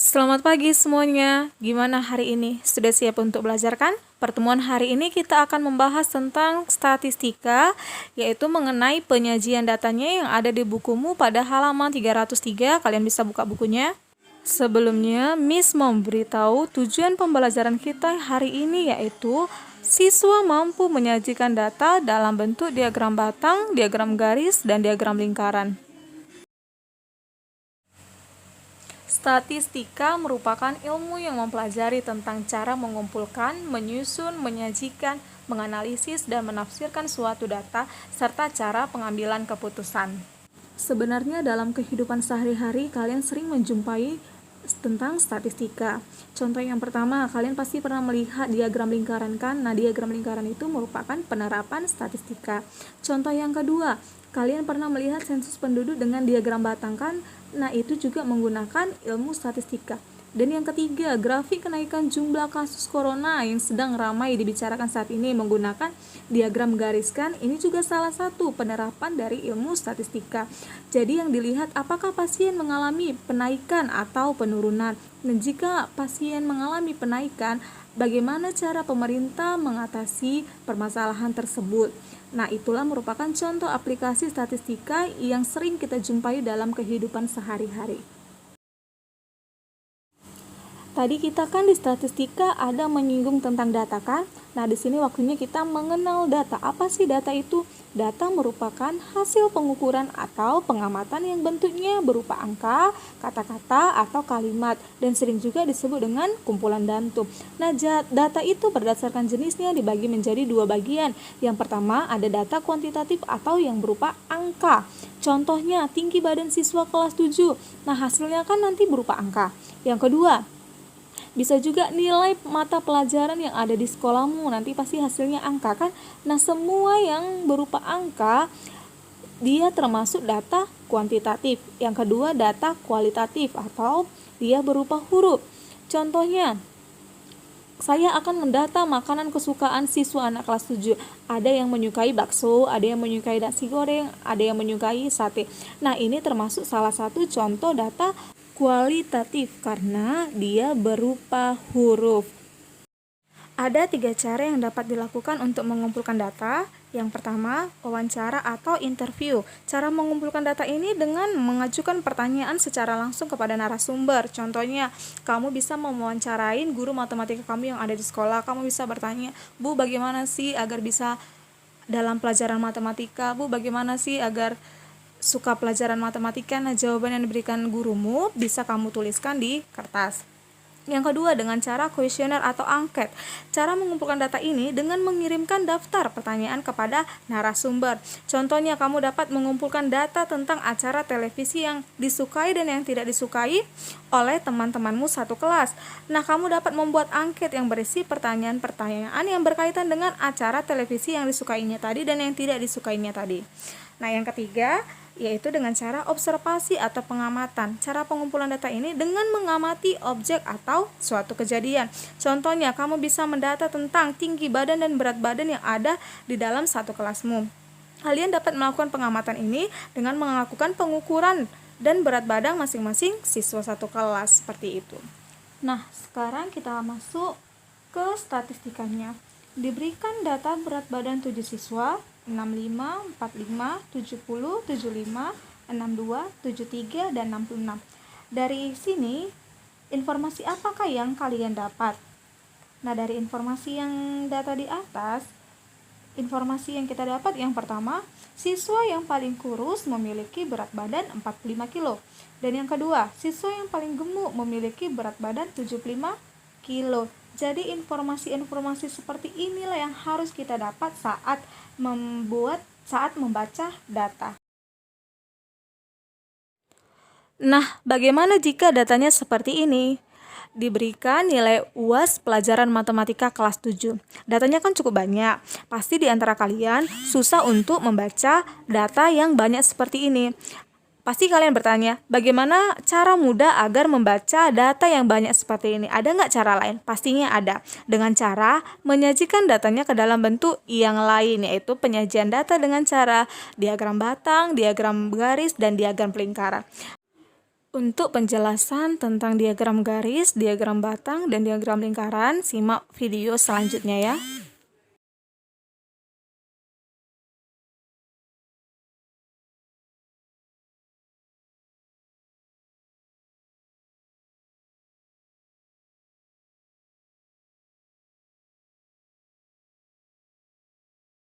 Selamat pagi semuanya. Gimana hari ini? Sudah siap untuk belajar kan? Pertemuan hari ini kita akan membahas tentang statistika, yaitu mengenai penyajian datanya yang ada di bukumu pada halaman 303. Kalian bisa buka bukunya. Sebelumnya, Miss memberitahu tujuan pembelajaran kita hari ini, yaitu siswa mampu menyajikan data dalam bentuk diagram batang, diagram garis, dan diagram lingkaran. Statistika merupakan ilmu yang mempelajari tentang cara mengumpulkan, menyusun, menyajikan, menganalisis, dan menafsirkan suatu data, serta cara pengambilan keputusan. Sebenarnya dalam kehidupan sehari-hari kalian sering menjumpai tentang statistika. Contoh yang pertama, kalian pasti pernah melihat diagram lingkaran kan? Nah, diagram lingkaran itu merupakan penerapan statistika. Contoh yang kedua, kalian pernah melihat sensus penduduk dengan diagram batang kan? Nah, itu juga menggunakan ilmu statistika. Dan yang ketiga, grafik kenaikan jumlah kasus corona yang sedang ramai dibicarakan saat ini menggunakan diagram garis kan? Ini juga salah satu penerapan dari ilmu statistika. Jadi yang dilihat apakah pasien mengalami penaikan atau penurunan. Dan jika pasien mengalami penaikan, bagaimana cara pemerintah mengatasi permasalahan tersebut. Nah, itulah merupakan contoh aplikasi statistika yang sering kita jumpai dalam kehidupan sehari-hari. Tadi kita kan di statistika ada menyinggung tentang data kan? Nah, di sini waktunya kita mengenal data. Apa sih data itu? Data merupakan hasil pengukuran atau pengamatan yang bentuknya berupa angka, kata-kata, atau kalimat, dan sering juga disebut dengan kumpulan dantum. Nah, data itu berdasarkan jenisnya dibagi menjadi dua bagian. Yang pertama ada data kuantitatif atau yang berupa angka. Contohnya tinggi badan siswa kelas 7. Nah, hasilnya kan nanti berupa angka. Yang kedua, bisa juga nilai mata pelajaran yang ada di sekolahmu, nanti pasti hasilnya angka kan. Nah, semua yang berupa angka dia termasuk data kuantitatif. Yang kedua data kualitatif atau dia berupa huruf. Contohnya, saya akan mendata makanan kesukaan siswa anak kelas 7. Ada yang menyukai bakso, ada yang menyukai nasi goreng, ada yang menyukai sate. Nah, ini termasuk salah satu contoh data kualitatif karena dia berupa huruf. Ada 3 cara yang dapat dilakukan untuk mengumpulkan data. Yang pertama, wawancara atau interview. Cara mengumpulkan data ini dengan mengajukan pertanyaan secara langsung kepada narasumber. Contohnya, kamu bisa mewawancarain guru matematika kamu yang ada di sekolah. Kamu bisa bertanya, Bu, bagaimana sih agar bisa dalam pelajaran matematika? Bu, bagaimana sih agar suka pelajaran matematika? Nah, jawaban yang diberikan gurumu bisa kamu tuliskan di kertas. Yang kedua, dengan cara kuesioner atau angket. Cara mengumpulkan data ini dengan mengirimkan daftar pertanyaan kepada narasumber. Contohnya, kamu dapat mengumpulkan data tentang acara televisi yang disukai dan yang tidak disukai oleh teman-temanmu satu kelas. Nah, kamu dapat membuat angket yang berisi pertanyaan-pertanyaan yang berkaitan dengan acara televisi yang disukainya tadi dan yang tidak disukainya tadi. Nah, yang ketiga yaitu dengan cara observasi atau pengamatan. Cara pengumpulan data ini dengan mengamati objek atau suatu kejadian. Contohnya, kamu bisa mendata tentang tinggi badan dan berat badan yang ada di dalam satu kelasmu. Kalian dapat melakukan pengamatan ini dengan melakukan pengukuran dan berat badan masing-masing siswa satu kelas, seperti itu. Nah, sekarang kita masuk ke statistikanya. Diberikan data berat badan 7 siswa, 65, 45, 70, 75, 62, 73, dan 66. Dari sini, informasi apakah yang kalian dapat? Nah, dari informasi yang data di atas, informasi yang kita dapat yang pertama, siswa yang paling kurus memiliki berat badan 45 kilo. Dan yang kedua, siswa yang paling gemuk memiliki berat badan 75 kilo. Jadi informasi-informasi seperti inilah yang harus kita dapat saat membaca data. Nah, bagaimana jika datanya seperti ini? Diberikan nilai UAS pelajaran matematika kelas 7. Datanya kan cukup banyak. Pasti di antara kalian susah untuk membaca data yang banyak seperti ini. Pasti kalian bertanya, bagaimana cara mudah agar membaca data yang banyak seperti ini? Ada nggak cara lain? Pastinya ada. Dengan cara menyajikan datanya ke dalam bentuk yang lain, yaitu penyajian data dengan cara diagram batang, diagram garis, dan diagram lingkaran. Untuk penjelasan tentang diagram garis, diagram batang, dan diagram lingkaran, simak video selanjutnya ya.